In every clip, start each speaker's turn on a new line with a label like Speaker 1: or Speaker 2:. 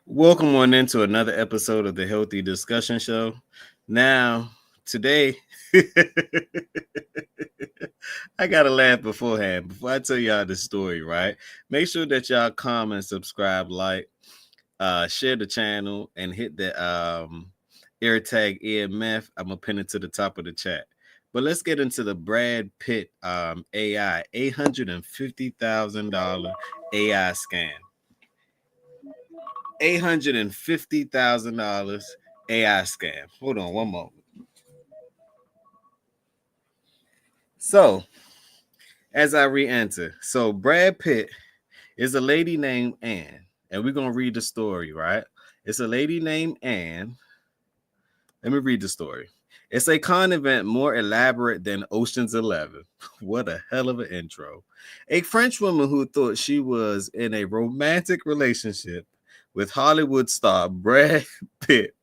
Speaker 1: Welcome on into another episode of the Healthy Discussion Show. Now, today, I gotta laugh beforehand before I tell y'all the story, right? Make sure that y'all comment, subscribe, like, share the channel, and hit the air tag EMF. I'm gonna pin it to the top of the chat. But let's get into the Brad Pitt AI $850,000 AI scam. $850,000 AI scam. Hold on one moment. So, as I re-enter, Brad Pitt is a lady named Anne, and we're gonna read the story, right? It's a lady named Anne. Let me read the story. It's a con event more elaborate than Ocean's 11. What a hell of an intro. A French woman who thought she was in a romantic relationship with Hollywood star Brad Pitt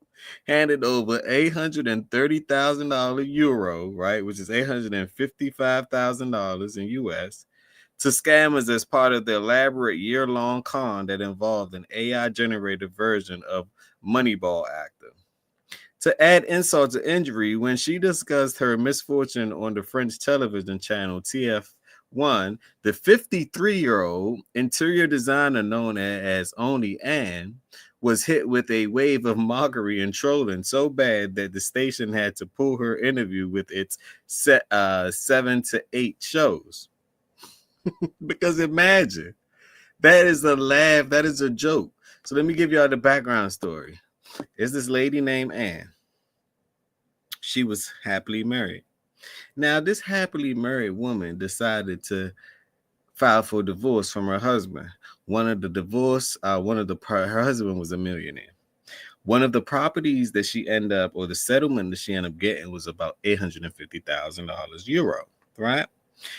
Speaker 1: handed over $830,000 right, which is $855,000 in US, to scammers as part of the elaborate year-long con that involved an AI-generated version of Moneyball actor. To add insult to injury, when she discussed her misfortune on the French television channel TF1, the 53-year-old interior designer known as Only Anne was hit with a wave of mockery and trolling so bad that the station had to pull her interview with its 7 to 8 shows. Because imagine, that is a laugh, that is a joke. So let me give y'all the background story. It's this lady named Anne. She was happily married. Now, this happily married woman decided to file for divorce from her husband. Her husband was a millionaire. One of the properties that she ended up, or the settlement that she ended up getting, was about $850,000 euro, right?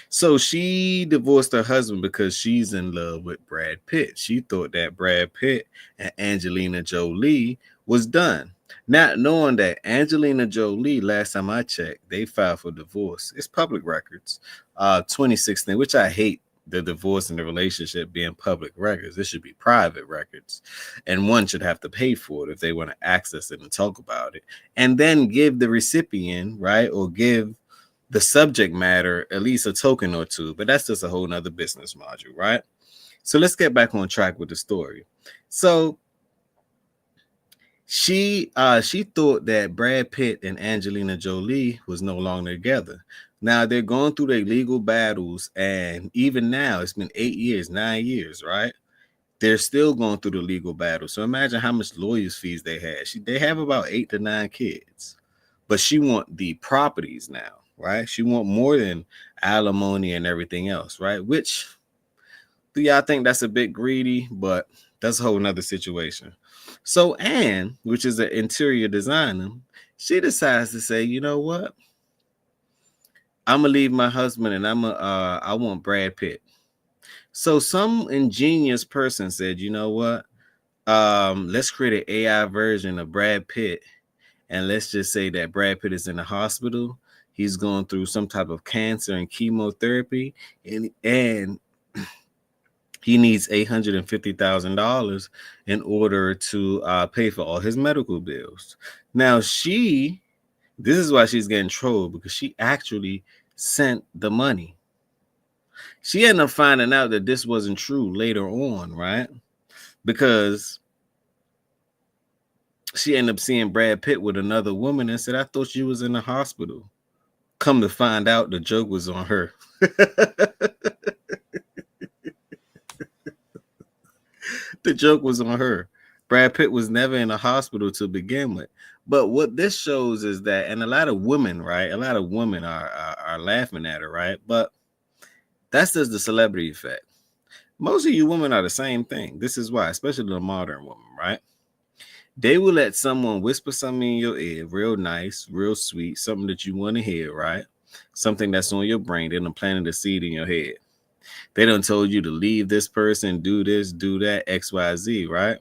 Speaker 1: So she divorced her husband because she's in love with Brad Pitt. She thought that Brad Pitt and Angelina Jolie was done. Not knowing that Angelina Jolie, last time I checked, they filed for divorce. It's public records. 2016, which I hate, the divorce and the relationship being public records. It should be private records. And one should have to pay for it if they want to access it and talk about it. And then give the recipient, right, or give the subject matter at least a token or two, but that's just a whole nother business module, right? So let's get back on track with the story. So she thought that Brad Pitt and Angelina Jolie was no longer together. Now they're going through their legal battles, and even now it's been 8 years, 9 years, right? They're still going through the legal battle. So imagine how much lawyers' fees they had. They have about 8 to 9 kids, but she want the properties now, right? She want more than alimony and everything else, right? Which, do y'all think that's a bit greedy? But that's a whole nother situation. So Anne, which is an interior designer, she decides to say, you know what? I'm gonna leave my husband and I want Brad Pitt. So some ingenious person said, you know what? Let's create an AI version of Brad Pitt, and let's just say that Brad Pitt is in the hospital. He's going through some type of cancer and chemotherapy, and he needs $850,000 in order to pay for all his medical bills. Now, this is why she's getting trolled, because she actually sent the money. She ended up finding out that this wasn't true later on, right? Because she ended up seeing Brad Pitt with another woman and said, I thought you was in the hospital. Come to find out, the joke was on her. The joke was on her. Brad Pitt was never in a hospital to begin with. But what this shows is that, and a lot of women, right? A lot of women are laughing at her, right? But that's just the celebrity effect. Most of you women are the same thing. This is why, especially the modern woman, right? They will let someone whisper something in your ear, real nice, real sweet, something that you want to hear, right? Something that's on your brain. They're planting the seed in your head. They done told you to leave this person, do this, do that, XYZ, right?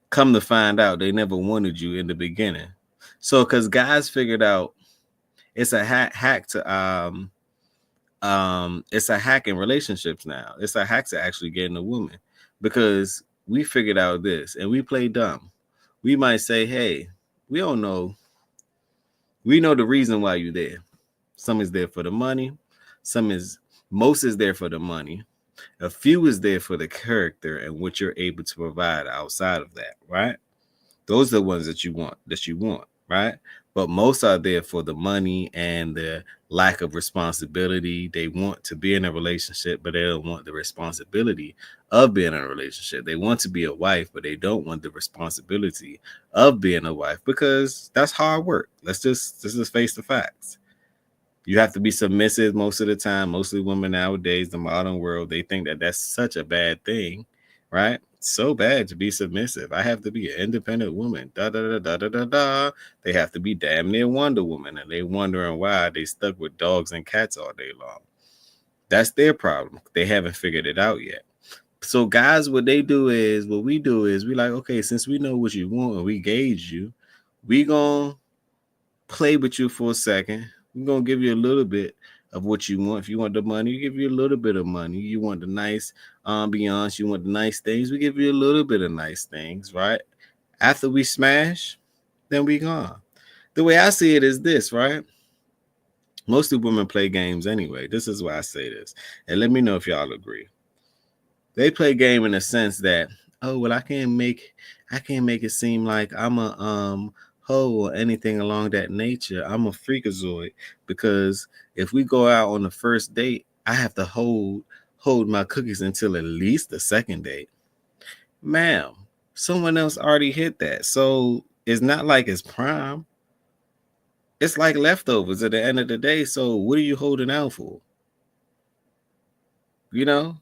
Speaker 1: Come to find out, they never wanted you in the beginning. So, because guys figured out it's a hack to it's a hack in relationships now. It's a hack to actually getting a woman, because we figured out this and we play dumb. We might say, hey, we don't know. We know the reason why you're there. Some is there for the money. Most is there for the money. A few is there for the character and what you're able to provide outside of that, right? Those are the ones that you want, right? But most are there for the money and the lack of responsibility. They want to be in a relationship, but they don't want the responsibility of being in a relationship. They want to be a wife, but they don't want the responsibility of being a wife because that's hard work. Let's just face the facts. You have to be submissive most of the time. Mostly women nowadays, the modern world, they think that that's such a bad thing, right? So bad to be submissive. I have to be an independent woman. Da da da da da da da. They have to be damn near Wonder Woman, and they wondering why they stuck with dogs and cats all day long. That's their problem. They haven't figured it out yet. So guys, what we do is we like, okay, since we know what you want and we gauge you, we gonna play with you for a second. We're gonna give you a little bit of what you want. If you want the money, we give you a little bit of money. You want the nice ambiance, you want the nice things, we give you a little bit of nice things, right? After we smash, then we gone. The way I see it is this, right? Mostly women play games anyway. This is why I say this. And let me know if y'all agree. They play game in the sense that, oh well, I can't make it seem like I'm a hoe or anything along that nature. I'm a freakazoid because if we go out on the first date, I have to hold my cookies until at least the second date. Ma'am, someone else already hit that. So it's not like it's prime. It's like leftovers at the end of the day. So what are you holding out for? You know?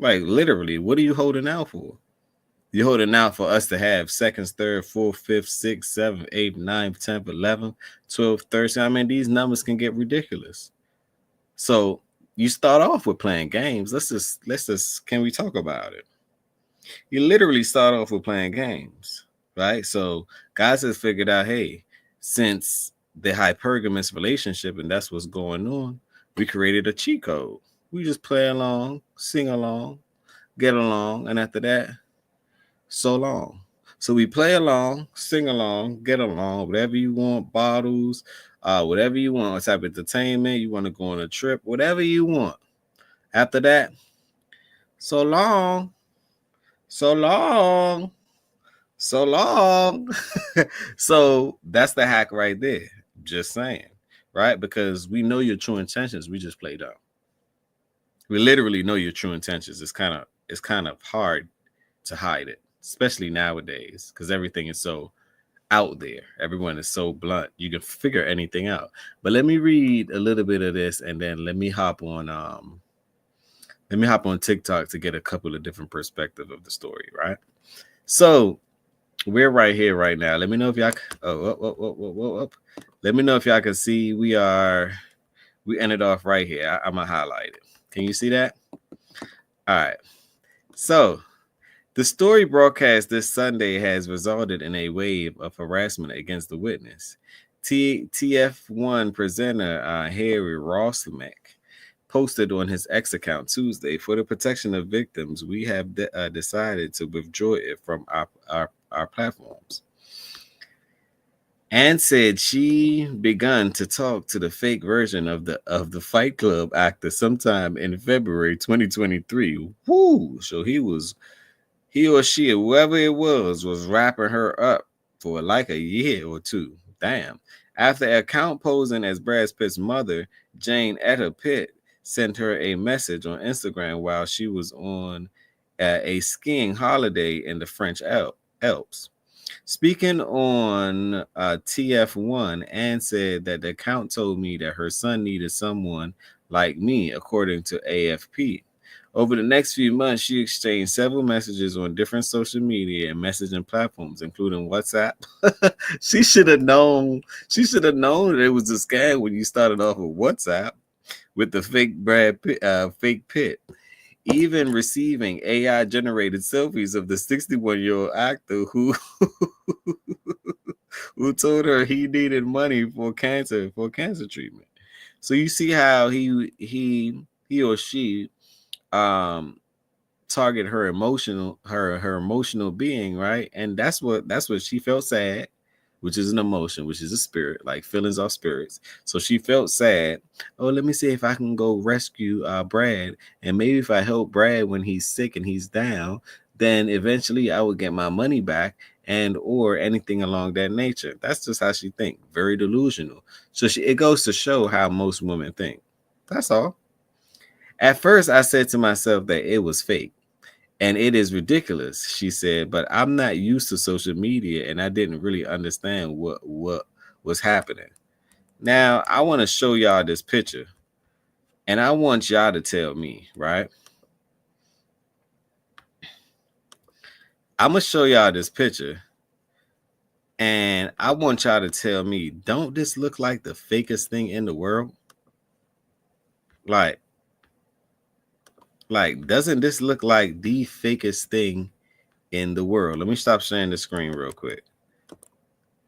Speaker 1: Like literally, what are you holding out for? You're holding out for us to have seconds, third, fourth, fifth, sixth, seventh, eighth, ninth, 10th, 11th, 12th, 13th. I mean, these numbers can get ridiculous. So you start off with playing games. Let's just can we talk about it? You literally start off with playing games, right? So guys have figured out, hey, since the hypergamous relationship and that's what's going on, we created a cheat code. We just play along, sing along, get along, and after that, so long. So we play along, sing along, get along, whatever you want, bottles, whatever you want, what type of entertainment, you want to go on a trip, whatever you want. After that, so long, so long, so long. So that's the hack right there. Just saying, right? Because we know your true intentions. We just play dumb. We literally know your true intentions. It's kind of hard to hide it, especially nowadays, because everything is so out there. Everyone is so blunt. You can figure anything out. But let me read a little bit of this and then let me hop on TikTok to get a couple of different perspectives of the story, right? So we're right here right now. Let me know if y'all let me know if y'all can see we ended off right here. I'm gonna highlight it. Can you see that? All right. So the story broadcast this Sunday has resulted in a wave of harassment against the witness. TF1 presenter Harry Roslimek posted on his X account Tuesday, for the protection of victims, we have decided to withdraw it from our platforms. And said she begun to talk to the fake version of the Fight Club actor sometime in February 2023. Woo! So he or she, or whoever it was wrapping her up for like a year or two. Damn. After an account posing as Brad Pitt's mother, Jane Etta Pitt, sent her a message on Instagram while she was on a skiing holiday in the French Alps. Speaking on TF1, Anne said that the account told me that her son needed someone like me, according to AFP. Over the next few months, she exchanged several messages on different social media and messaging platforms, including WhatsApp. She should have known. She should have known that it was a scam when you started off with WhatsApp with the fake Pitt. Even receiving AI generated selfies of the 61-year-old actor who told her he needed money for cancer treatment. So you see how he or she um target her emotional being, right? And that's what she felt sad, which is an emotion, which is a spirit, like feelings are spirits. So she felt sad. Oh, let me see if I can go rescue Brad, and maybe if I help Brad when he's sick and he's down, then eventually I will get my money back, and or anything along that nature. That's just how she think. Very delusional. So it goes to show how most women think. That's all. At first, I said to myself that it was fake. And it is ridiculous, she said, but I'm not used to social media and I didn't really understand what was happening. Now, I want to show y'all this picture and I want y'all to tell me, right? I'm going to show y'all this picture and I want y'all to tell me, don't this look like the fakest thing in the world? Like, doesn't this look like the fakest thing in the world? Let me stop sharing the screen real quick.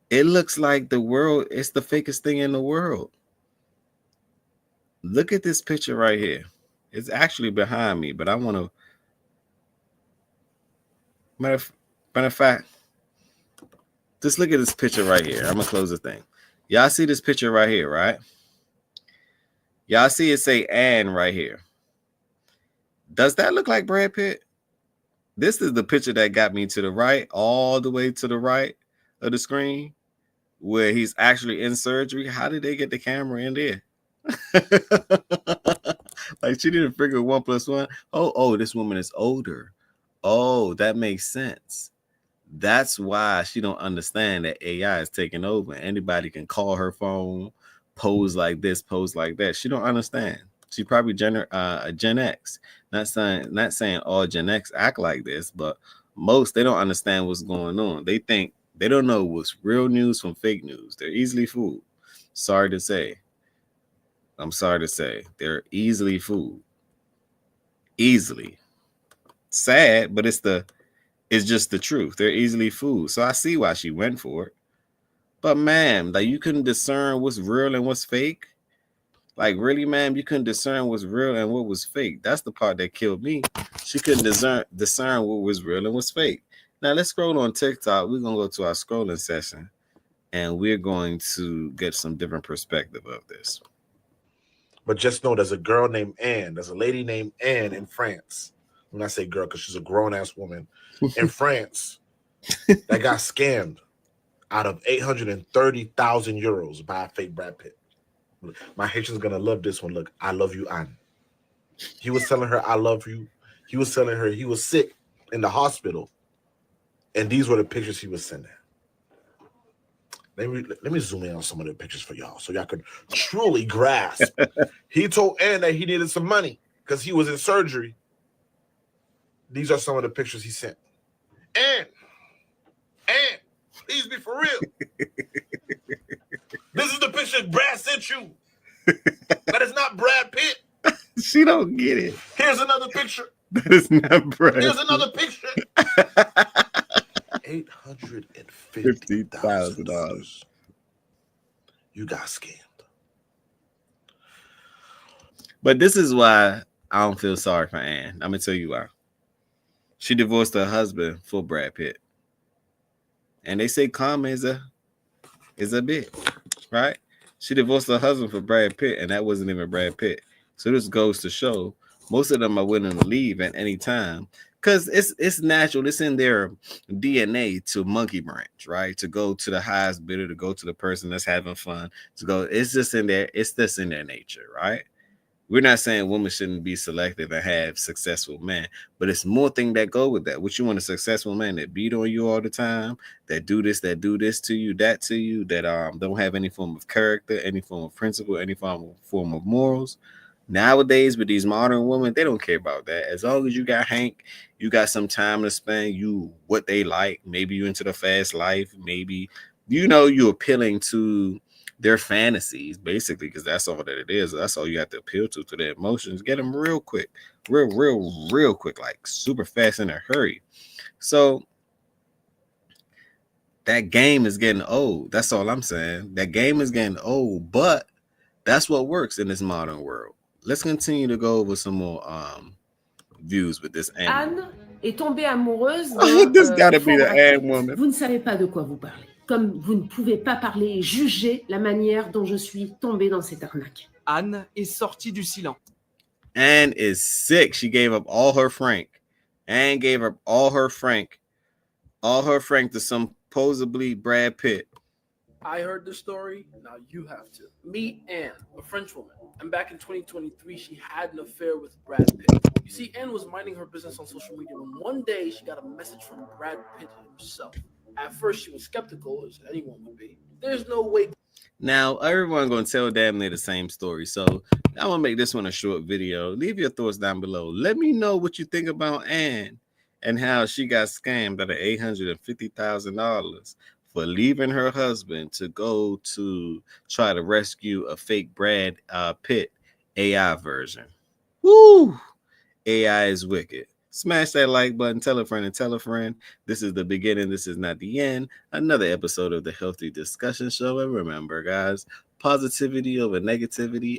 Speaker 1: It looks like it's the fakest thing in the world. Look at this picture right here. It's actually behind me, but I want to. Matter of fact, just look at this picture right here. I'm going to close the thing. Y'all see this picture right here, right? Y'all see it say Ann right here. Does that look like Brad Pitt? This is the picture that got me to the right, all the way to the right of the screen, where he's actually in surgery. How did they get the camera in there? Like she didn't figure 1 + 1. Oh, this woman is older. Oh, that makes sense. That's why she don't understand that AI is taking over. Anybody can call her phone, pose like this, pose like that. She don't understand. She probably a Gen X. Not saying all Gen X act like this, but most they don't understand what's going on. They think they don't know what's real news from fake news. They're easily fooled. Sorry to say. I'm sorry to say. They're easily fooled. Easily. Sad, but it's just the truth. They're easily fooled. So I see why she went for it. But ma'am, like you couldn't discern what's real and what's fake. Like really, ma'am, you couldn't discern what's real and what was fake. That's the part that killed me. She couldn't discern what was real and what's fake. Now let's scroll on TikTok. We're gonna go to our scrolling session and we're going to get some different perspective of this.
Speaker 2: But just know there's a girl named Anne. There's a lady named Anne in France. When I say girl, because she's a grown-ass woman in France that got scammed out of 830,000 euros by a fake Brad Pitt. My Haitian's going to love this one. Look, I love you, Anne. He was telling her, I love you. He was telling her he was sick in the hospital. And these were the pictures he was sending. Let me zoom in on some of the pictures for y'all so y'all can truly grasp. He told Anne that he needed some money because he was in surgery. These are some of the pictures he sent. Anne, please be for real. This is the picture Brad sent you. That is not Brad Pitt.
Speaker 1: She don't get it.
Speaker 2: Here's another picture.
Speaker 1: That is not Brad.
Speaker 2: Here's another picture. $850,000. You got scammed.
Speaker 1: But this is why I don't feel sorry for Anne. I'm gonna tell you why. She divorced her husband for Brad Pitt, and they say karma is a bit, right? She divorced her husband for Brad Pitt, and that wasn't even Brad Pitt. So this goes to show most of them are willing to leave at any time. Because it's natural, it's in their DNA to monkey branch, right? To go to the highest bidder, to go to the person that's having fun, it's just in their nature, right? We're not saying women shouldn't be selective and have successful men, but it's more things that go with that. What you want a successful man that beat on you all the time, that do this to you, that don't have any form of character, any form of principle, any form of morals. Nowadays, with these modern women, they don't care about that. As long as you got Hank, you got some time to spend, what they like. Maybe you into the fast life. Maybe, you're appealing to their fantasies, basically, because that's all that it is. That's all you have to appeal to their emotions. Get them real quick, real quick, like super fast in a hurry. So that game is getting old. That's all I'm saying. That game is getting old, but that's what works in this modern world. Let's continue to go over some more views with this Ann woman.
Speaker 3: Anne est tombée amoureuse
Speaker 1: Oh,
Speaker 3: d'un
Speaker 1: this gotta be
Speaker 3: faux
Speaker 1: the
Speaker 3: Brad
Speaker 1: Ann
Speaker 3: Pitt.
Speaker 1: woman.
Speaker 3: Vous ne savez pas de quoi vous parlez. Comme vous ne pouvez pas parler et juger la manière dont je suis tombée dans cette arnaque.
Speaker 4: Anne est sortie du silence.
Speaker 1: Anne is sick. She gave up all her franc. Anne gave up all her franc to supposedly Brad Pitt.
Speaker 5: I heard the story. Now you have to. Meet Anne, a French woman. And back in 2023, she had an affair with Brad Pitt. You see, Anne was minding her business on social media when one day she got a message from Brad Pitt himself. At first, she was skeptical, as anyone would be. There's no way.
Speaker 1: Now, everyone gonna tell damn near the same story. So I'm gonna make this one a short video. Leave your thoughts down below. Let me know what you think about Anne and how she got scammed out of $850,000 for leaving her husband to go to try to rescue a fake Brad Pitt AI version. Woo! AI is wicked. Smash that like button, tell a friend and tell a friend. This is the beginning, this is not the end. Another episode of the Healthy Discussion Show. And remember, guys, positivity over negativity